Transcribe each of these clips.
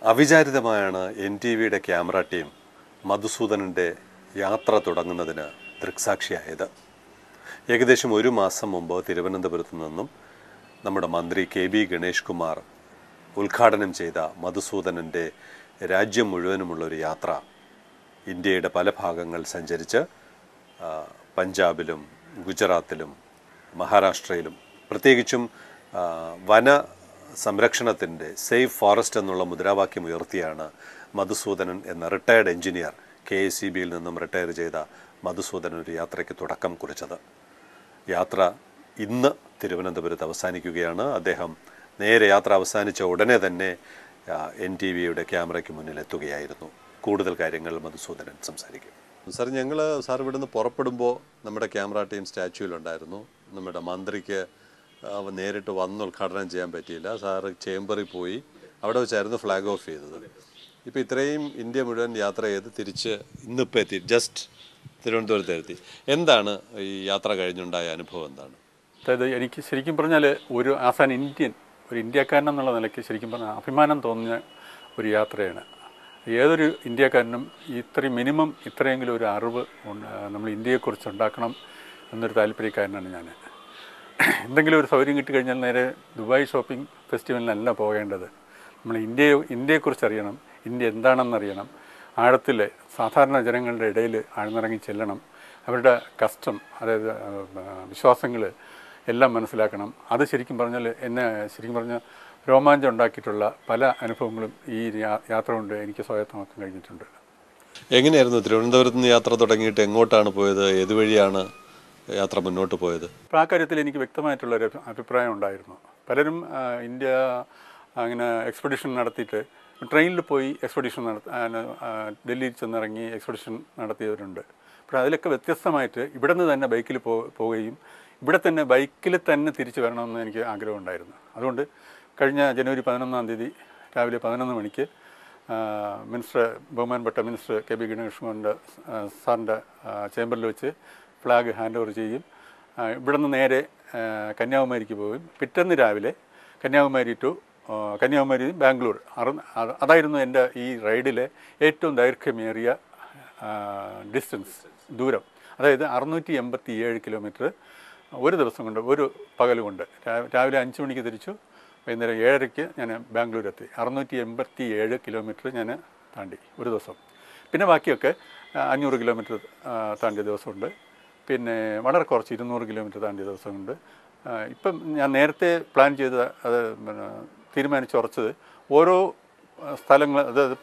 അവിചാരിതമായാണ് NTVയുടെ camera team മധുസൂദനൻ്റെ യാത്ര തുടങ്ങുന്നതിന് ദൃക്സാക്ഷിയായത്. ഏകദേശം ഒരു മാസം മുമ്പ് തിരുവനന്തപുരത്ത് നിന്നും നമ്മുടെ മന്ത്രി KB ഗണേഷ് കുമാർ ഉദ്ഘാടനം ചെയ്ത മധുസൂദനൻ്റെ രാജ്യം മുഴുവനുമുള്ളൊരു യാത്ര ഇന്ത്യയുടെ പല ഭാഗങ്ങൾ സഞ്ചരിച്ച് പഞ്ചാബിലും ഗുജറാത്തിലും മഹാരാഷ്ട്രയിലും പ്രത്യേകിച്ചും വന സംരക്ഷണത്തിൻ്റെ സേഫ് ഫോറസ്റ്റ് എന്നുള്ള മുദ്രാവാക്യം ഉയർത്തിയാണ് മധുസൂദനൻ എന്ന റിട്ടയർഡ് എഞ്ചിനീയർ KSEBയിൽ നിന്നും റിട്ടയർ ചെയ്ത മധുസൂദനൻ ഒരു യാത്രയ്ക്ക് തുടക്കം കുറിച്ചത്. യാത്ര ഇന്ന് തിരുവനന്തപുരത്ത് അവസാനിക്കുകയാണ്. അദ്ദേഹം നേരെ യാത്ര അവസാനിച്ച ഉടനെ തന്നെ NTVയുടെ ക്യാമറയ്ക്ക് മുന്നിലെത്തുകയായിരുന്നു. കൂടുതൽ കാര്യങ്ങൾ മധുസൂദനൻ സംസാരിക്കും. സാർ, ഞങ്ങൾ സാർ ഇവിടുന്ന് പുറപ്പെടുമ്പോൾ നമ്മുടെ ക്യാമറ ടീം സ്റ്റാച്യൂവിലുണ്ടായിരുന്നു. നമ്മുടെ മന്ത്രിക്ക് നേരിട്ട് വന്ന് ഉദ്ഘാടനം ചെയ്യാൻ പറ്റിയില്ല. സാറ് ചേംബറിൽ പോയി അവിടെ വെച്ചായിരുന്നു ഫ്ലാഗ് ഓഫ് ചെയ്തത്. ഇപ്പോൾ ഇത്രയും ഇന്ത്യ മുഴുവൻ യാത്ര ചെയ്ത് തിരിച്ച് ഇന്നിപ്പോൾ എത്തി, ജസ്റ്റ് തിരുവനന്തപുരത്ത് എത്തി. എന്താണ് ഈ യാത്ര കഴിഞ്ഞുണ്ടായ അനുഭവം എന്താണ്? അതായത് എനിക്ക് ശരിക്കും പറഞ്ഞാൽ ഒരു ആസാൻ ഒരു ഇന്ത്യക്കാരൻ എന്നുള്ള നിലയ്ക്ക് ശരിക്കും പറഞ്ഞാൽ അഭിമാനം തോന്നിയ ഒരു യാത്രയാണ്. ഏതൊരു ഇന്ത്യക്കാരനും മിനിമം ഇത്രയെങ്കിലും ഒരു അറിവ് നമ്മൾ ഇന്ത്യയെക്കുറിച്ച് ഉണ്ടാക്കണം എന്നൊരു താല്പര്യക്കാരനാണ് ഞാൻ. എന്തെങ്കിലും ഒരു സൗകര്യം കിട്ടിക്കഴിഞ്ഞാൽ നേരെ ദുബായ് ഷോപ്പിംഗ് ഫെസ്റ്റിവലിനല്ല പോകേണ്ടത്. നമ്മൾ ഇന്ത്യയെക്കുറിച്ച് അറിയണം, ഇന്ത്യ എന്താണെന്നറിയണം, ആഴത്തിൽ സാധാരണ ജനങ്ങളുടെ ഇടയിൽ ആഴ്ന്നിറങ്ങി ചെല്ലണം, അവരുടെ കസ്റ്റം, അതായത് വിശ്വാസങ്ങൾ എല്ലാം മനസ്സിലാക്കണം. അത് ശരിക്കും പറഞ്ഞാൽ ശരിക്കും പറഞ്ഞാൽ രോമാഞ്ചം ഉണ്ടാക്കിയിട്ടുള്ള പല അനുഭവങ്ങളും ഈ യാത്ര കൊണ്ട് എനിക്ക് സ്വായത്തമാക്കാൻ കഴിഞ്ഞിട്ടുണ്ട്. എങ്ങനെയായിരുന്നു തിരുവനന്തപുരത്ത് നിന്ന് യാത്ര തുടങ്ങിയിട്ട് എങ്ങോട്ടാണ് പോയത്? ഏതുവഴിയാണ് യാത്ര മുന്നോട്ട് പോയത്? അപ്പോൾ ആ കാര്യത്തിൽ എനിക്ക് വ്യക്തമായിട്ടുള്ളൊരു അഭിപ്രായം ഉണ്ടായിരുന്നു. പലരും ഇന്ത്യ അങ്ങനെ എക്സ്പെഡിഷൻ നടത്തിയിട്ട് ട്രെയിനിൽ പോയി എക്സ്പെഡിഷൻ ഡൽഹിയിൽ ചെന്നിറങ്ങി എക്സ്പെഡിഷൻ നടത്തിയവരുണ്ട്. അപ്പോൾ അതിലൊക്കെ വ്യത്യസ്തമായിട്ട് ഇവിടെ നിന്ന് തന്നെ ബൈക്കിൽ പോവുകയും ഇവിടെ തന്നെ ബൈക്കിൽ തന്നെ തിരിച്ചു വരണമെന്ന് എനിക്ക് ആഗ്രഹമുണ്ടായിരുന്നു. അതുകൊണ്ട് കഴിഞ്ഞ ജനുവരി 11-ാം തീയതി രാവിലെ 11 മണിക്ക് ബഹുമാനപ്പെട്ട മിനിസ്റ്റർ KB ഗണേഷ് കുമാറിൻ്റെ സാറിൻ്റെ ചേംബറിൽ വെച്ച് ഫ്ലാഗ് ഹാൻഡ് ഓവർ ചെയ്യും. ഇവിടെ നിന്ന് നേരെ കന്യാകുമാരിക്ക് പോകും. പിറ്റേന്ന് രാവിലെ കന്യാകുമാരി ബാംഗ്ലൂർ. അതായിരുന്നു എൻ്റെ ഈ റൈഡിലെ ഏറ്റവും ദൈർഘ്യമേറിയ ദൂരം. അതായത് 687 കിലോമീറ്റർ ഒരു ദിവസം കൊണ്ട്, ഒരു പകൽ കൊണ്ട്. രാവിലെ 5 മണിക്ക് തിരിച്ചു, വൈകുന്നേരം 7:30 ഞാൻ ബാംഗ്ലൂരെത്തി. 687 കിലോമീറ്റർ ഞാൻ താണ്ടി ഒരു ദിവസം. പിന്നെ ബാക്കിയൊക്കെ 500 കിലോമീറ്റർ താണ്ടിയ ദിവസമുണ്ട്. പിന്നെ വളരെ കുറച്ച് 200 കിലോമീറ്റർ താണ്ടിയ ദിവസമുണ്ട്. ഇപ്പം ഞാൻ നേരത്തെ പ്ലാൻ ചെയ്ത് അത് തീരുമാനിച്ചുറച്ചത് ഓരോ സ്ഥലങ്ങൾ, അതായത്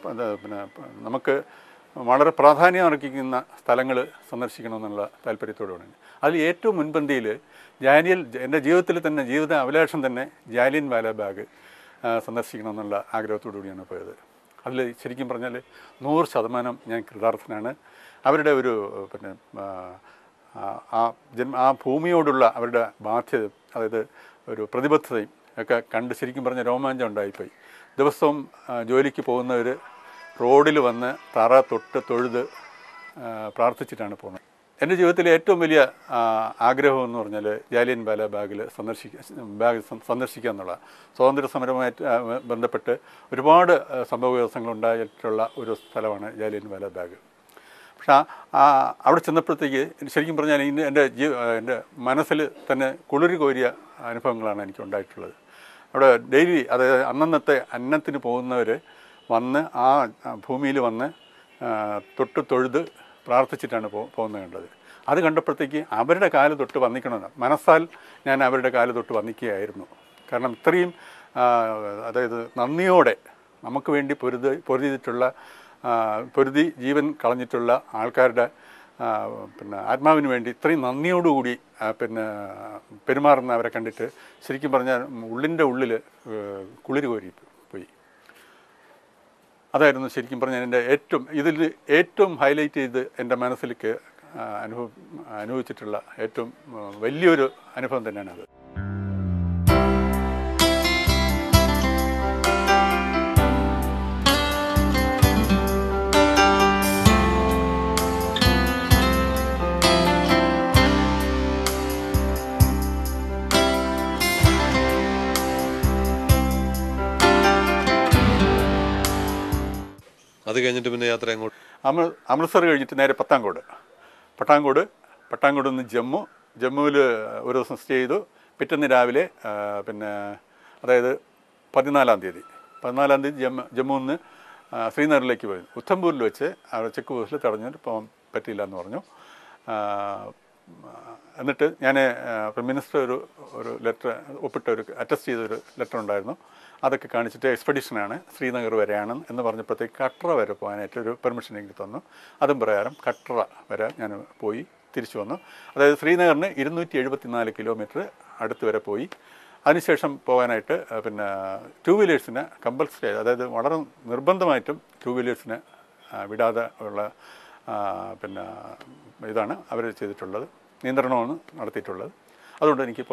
നമുക്ക് വളരെ പ്രാധാന്യം അർഹിക്കുന്ന സ്ഥലങ്ങൾ സന്ദർശിക്കണമെന്നുള്ള താല്പര്യത്തോടുകൂടി. അതിൽ ഏറ്റവും മുൻപന്തിയിൽ എൻ്റെ ജീവിതത്തിൽ തന്നെ ജീവിത അഭിലാഷം തന്നെ ജാലിയൻ വാലാബാഗ് സന്ദർശിക്കണമെന്നുള്ള ആഗ്രഹത്തോടു കൂടിയാണ് പോയത്. അതിൽ ശരിക്കും പറഞ്ഞാൽ 100% ഞാൻ കൃതാർത്ഥനാണ്. അവരുടെ ഒരു ആ ഭൂമിയോടുള്ള അവരുടെ ബാധ്യത, അതായത് ഒരു പ്രതിബദ്ധതയും ഒക്കെ കണ്ട് ശരിക്കും പറഞ്ഞ രോമാഞ്ചം ഉണ്ടായിപ്പോയി. ദിവസവും ജോലിക്ക് പോകുന്നവർ റോഡിൽ വന്ന് തറ തൊട്ട് തൊഴുത് പ്രാർത്ഥിച്ചിട്ടാണ് പോകുന്നത്. എൻ്റെ ജീവിതത്തിലെ ഏറ്റവും വലിയ ആഗ്രഹം എന്ന് പറഞ്ഞാൽ ജാലിയൻ വാലാബാഗ് സന്ദർശിക്കുക എന്നുള്ള. സ്വാതന്ത്ര്യ സമരവുമായിട്ട് ബന്ധപ്പെട്ട് ഒരുപാട് സംഭവവികാസങ്ങൾ ഉണ്ടായിട്ടുള്ള ഒരു സ്ഥലമാണ് ജാലിയൻ വാലാബാഗ്. പക്ഷേ അവിടെ ചെന്നപ്പോഴത്തേക്ക് ശരിക്കും പറഞ്ഞാൽ എൻ്റെ മനസ്സിൽ തന്നെ കുളിര് കോരിയ അനുഭവങ്ങളാണ് എനിക്ക് ഉണ്ടായിട്ടുള്ളത്. അവിടെ ഡെയിലി, അതായത് അന്നന്നത്തെ അന്നത്തിന് പോകുന്നവർ വന്ന് ആ ഭൂമിയിൽ വന്ന് തൊട്ട് തൊഴുത് പ്രാർത്ഥിച്ചിട്ടാണ് പോകുന്നത് കണ്ടത്. അത് കണ്ടപ്പോഴത്തേക്ക് അവരുടെ കാല് തൊട്ട് വന്നിക്കണമെന്ന് മനസ്സാൽ ഞാൻ അവരുടെ കാല് തൊട്ട് വന്നിക്കുകയായിരുന്നു. കാരണം ഇത്രയും, അതായത് നന്ദിയോടെ നമുക്ക് വേണ്ടി പൊരുതി ജീവൻ കളഞ്ഞിട്ടുള്ള ആൾക്കാരുടെ ആത്മാവിന് വേണ്ടി ഇത്രയും നന്ദിയോടുകൂടി പെരുമാറുന്ന അവരെ കണ്ടിട്ട് ശരിക്കും പറഞ്ഞാൽ ഉള്ളിൻ്റെ ഉള്ളിൽ കുളിര് കോരി പോയി. അതായിരുന്നു ശരിക്കും പറഞ്ഞാൽ എൻ്റെ ഇതിൽ ഏറ്റവും ഹൈലൈറ്റ് ചെയ്ത് എൻ്റെ മനസ്സിലേക്ക് അനുഭവിച്ചിട്ടുള്ള ഏറ്റവും വലിയൊരു അനുഭവം തന്നെയാണ് അത്. അത് കഴിഞ്ഞിട്ട് പിന്നെ യാത്ര എങ്ങോട്ട്? അമൃത്സർ കഴിഞ്ഞിട്ട് നേരെ പട്ടാൻകോട് നിന്ന് ജമ്മുവിൽ ഒരു ദിവസം സ്റ്റേ ചെയ്തു. പിറ്റേന്ന് രാവിലെ പിന്നെ അതായത് 14-ാം തീയതി ജമ്മുവിൽ നിന്ന് ശ്രീനഗറിലേക്ക് പോയി. ഉദ്ധംപൂരിൽ വെച്ച് അവിടെ ചെക്ക് പോസ്റ്റിൽ തടഞ്ഞിട്ട് പോകാൻ പറ്റിയില്ല എന്ന് പറഞ്ഞു. എന്നിട്ട് ഞാൻ മിനിസ്റ്റർ ഒരു ലെറ്റർ ഒപ്പിട്ട അറ്റസ്റ്റ് ചെയ്തൊരു ലെറ്റർ ഉണ്ടായിരുന്നു. അതൊക്കെ കാണിച്ചിട്ട് എക്സ്പെഡിഷനാണ്, ശ്രീനഗർ വരെയാണ് എന്ന് പറഞ്ഞപ്പോഴത്തേക്ക് കട്ര വരെ പോകാനായിട്ട് ഒരു പെർമിഷൻ എനിക്ക് തന്നു. അതും പ്രകാരം കട്ര വരെ ഞാൻ പോയി തിരിച്ചു വന്നു. അതായത് ശ്രീനഗറിന് 274 കിലോമീറ്റർ അടുത്ത് വരെ പോയി. അതിനുശേഷം പോകാനായിട്ട് പിന്നെ 2 വീലേഴ്സിന് കമ്പൽസറി, അതായത് വളരെ നിർബന്ധമായിട്ടും 2 വീലേഴ്സിന് വിടാതെ ഉള്ള പിന്നെ ഇതാണ് അവർ ചെയ്തിട്ടുള്ളത്, നിയന്ത്രണമാണ് നടത്തിയിട്ടുള്ളത്. അതുകൊണ്ട് എനിക്ക്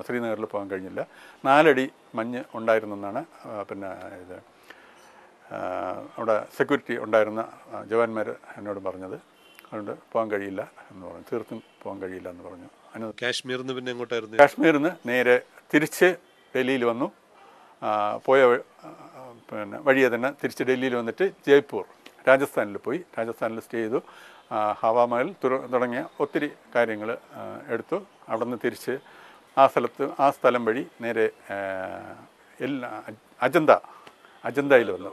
ശ്രീനഗറിൽ പോകാൻ കഴിഞ്ഞില്ല. 4 അടി മഞ്ഞ് ഉണ്ടായിരുന്നെന്നാണ് പിന്നെ ഇത് അവിടെ സെക്യൂരിറ്റി ഉണ്ടായിരുന്ന ജവാന്മാർ എന്നോട് പറഞ്ഞത്. അതുകൊണ്ട് പോകാൻ കഴിയില്ല എന്ന് പറഞ്ഞു, തീർത്തും പോകാൻ കഴിയില്ല എന്ന് പറഞ്ഞു. കാശ്മീരിൽ നിന്ന് പിന്നെ എങ്ങോട്ടായിരുന്നു? കാശ്മീരിൽ നിന്ന് നേരെ തിരിച്ച് ഡൽഹിയിൽ വന്നു. പോയ പിന്നെ വഴിയെ തന്നെ തിരിച്ച് ഡൽഹിയിൽ വന്നിട്ട് ജയ്പൂർ രാജസ്ഥാനിൽ പോയി. രാജസ്ഥാനിൽ സ്റ്റേ ചെയ്തു. ഹവാമഹൽ തുടങ്ങിയ ഒത്തിരി കാര്യങ്ങൾ എടുത്തു. അവിടെ നിന്ന് തിരിച്ച് ആ സ്ഥലം വഴി നേരെ അജന്തയിൽ വന്നു.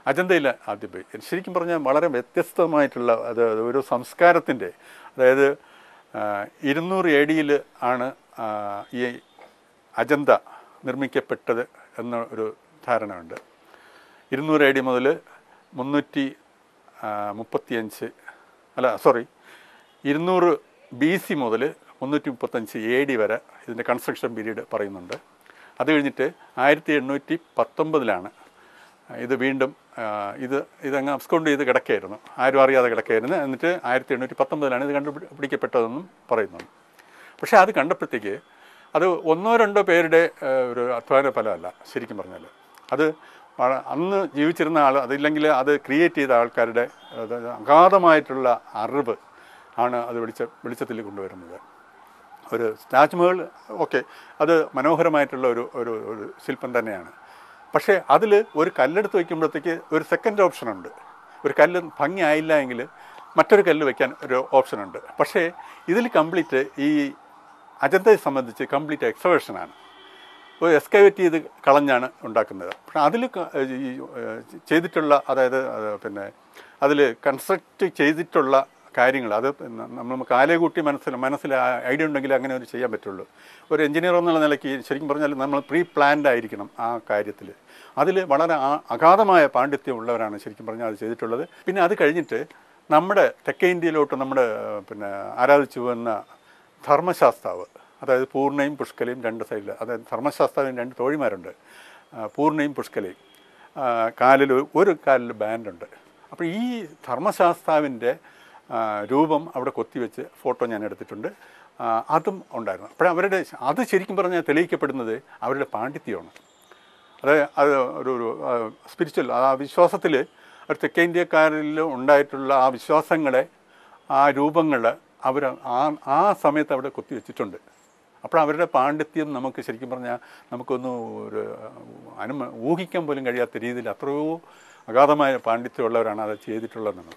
അജന്തയിൽ ആദ്യം പോയി. ശരിക്കും പറഞ്ഞാൽ വളരെ വ്യത്യസ്തമായിട്ടുള്ള അത് ഒരു സംസ്കാരത്തിൻ്റെ, അതായത് 200 AD ആണ് ഈ അജന്ത നിർമ്മിക്കപ്പെട്ടത് എന്ന ഒരു ധാരണയുണ്ട്. 200 AD മുതൽ 200 BC മുതൽ 335 AD വരെ ഇതിൻ്റെ കൺസ്ട്രക്ഷൻ പീരീഡ് പറയുന്നുണ്ട്. അത് കഴിഞ്ഞിട്ട് 1819 ഇത് വീണ്ടും ഇതങ്ങ് അബ്സ്കൗണ്ട് ചെയ്ത് കിടക്കുകയായിരുന്നു, ആരും അറിയാതെ കിടക്കുകയായിരുന്നു. എന്നിട്ട് 1819 ഇത് കണ്ടുപിടിക്കപ്പെട്ടതെന്നും പറയുന്നുണ്ട്. പക്ഷേ അത് കണ്ടപ്പോഴത്തേക്ക് അത് 1-2 പേരുടെ ഒരു അധ്വാന ഫലമല്ല. ശരിക്കും പറഞ്ഞാൽ അത് അന്ന് ജീവിച്ചിരുന്ന ആൾ, അതില്ലെങ്കിൽ അത് ക്രിയേറ്റ് ചെയ്ത ആൾക്കാരുടെ അഗാധമായിട്ടുള്ള അറിവ് ആണ് അത് വെളിച്ചത്തിൽ കൊണ്ടുവരുന്നത്. ഒരു താജ്മഹൽ ഓക്കെ, അത് മനോഹരമായിട്ടുള്ള ഒരു ശില്പം തന്നെയാണ്. പക്ഷേ അതിൽ ഒരു കല്ലെടുത്ത് വയ്ക്കുമ്പോഴത്തേക്ക് ഒരു സെക്കൻഡ് ഓപ്ഷനുണ്ട്. ഒരു കല്ല് ഭംഗിയായില്ല എങ്കിൽ മറ്റൊരു കല്ല് വയ്ക്കാൻ ഒരു ഓപ്ഷനുണ്ട്. പക്ഷേ ഇതിൽ കംപ്ലീറ്റ് ഈ അജന്തയെ സംബന്ധിച്ച് കംപ്ലീറ്റ് എക്സവേഷനാണ്. ഒരു എക്സ്കവേറ്റ് ചെയ്ത് കളഞ്ഞാണ് ഉണ്ടാക്കുന്നത്. പക്ഷേ അതിൽ ചെയ്തിട്ടുള്ള, അതായത് പിന്നെ അതിൽ കൺസ്ട്രക്റ്റ് ചെയ്തിട്ടുള്ള കാര്യങ്ങൾ, അത് നമ്മൾ കാലേകൂട്ടി മനസ്സിൽ ഐഡിയ ഉണ്ടെങ്കിൽ അങ്ങനെ ഒരു ചെയ്യാൻ പറ്റുള്ളൂ. ഒരു എഞ്ചിനീയർ എന്നുള്ള നിലയ്ക്ക് ശരിക്കും പറഞ്ഞാൽ നമ്മൾ പ്രീ പ്ലാൻഡ് ആയിരിക്കണം ആ കാര്യത്തിൽ. അതിൽ വളരെ അഗാധമായ പാണ്ഡിത്യം ഉള്ളവരാണ് ശരിക്കും പറഞ്ഞാൽ അത് ചെയ്തിട്ടുള്ളത്. പിന്നെ അത് കഴിഞ്ഞിട്ട് നമ്മുടെ തെക്കേ ഇന്ത്യയിലോട്ട് നമ്മുടെ പിന്നെ ആരാധിച്ചു വന്ന ധർമ്മശാസ്താവ്, അതായത് പൂർണ്ണയും പുഷ്കലയും 2 സൈഡിൽ, അതായത് ധർമ്മശാസ്താവിന് 2 തോഴിമാരുണ്ട്, പൂർണ്ണയും പുഷ്കലയും. ഒരു കാലിൽ ബാൻഡുണ്ട്. അപ്പോൾ ഈ ധർമ്മശാസ്താവിൻ്റെ രൂപം അവിടെ കൊത്തിവെച്ച് ഫോട്ടോ ഞാൻ എടുത്തിട്ടുണ്ട്. അതും ഉണ്ടായിരുന്നു. അപ്പോൾ അത് ശരിക്കും പറഞ്ഞാൽ തെളിയിക്കപ്പെടുന്നത് അവരുടെ പാണ്ഡിത്യമാണ്. അത് ഒരു സ്പിരിച്വൽ ആ വിശ്വാസത്തിൽ ഒരു തെക്കേ ഇന്ത്യക്കാരിൽ ഉണ്ടായിട്ടുള്ള ആ വിശ്വാസങ്ങളെ, ആ രൂപങ്ങൾ അവർ ആ സമയത്ത് അവിടെ കൊത്തിവെച്ചിട്ടുണ്ട്. അപ്പോൾ അവരുടെ പാണ്ഡിത്യം നമുക്ക് ശരിക്കും പറഞ്ഞാൽ നമുക്കൊന്നും ഒരു ഊഹിക്കാൻ പോലും കഴിയാത്ത രീതിയിൽ അത്രയോ അഗാധമായ പാണ്ഡിത്യമുള്ളവരാണ് അത് ചെയ്തിട്ടുള്ളതെന്നാണ്.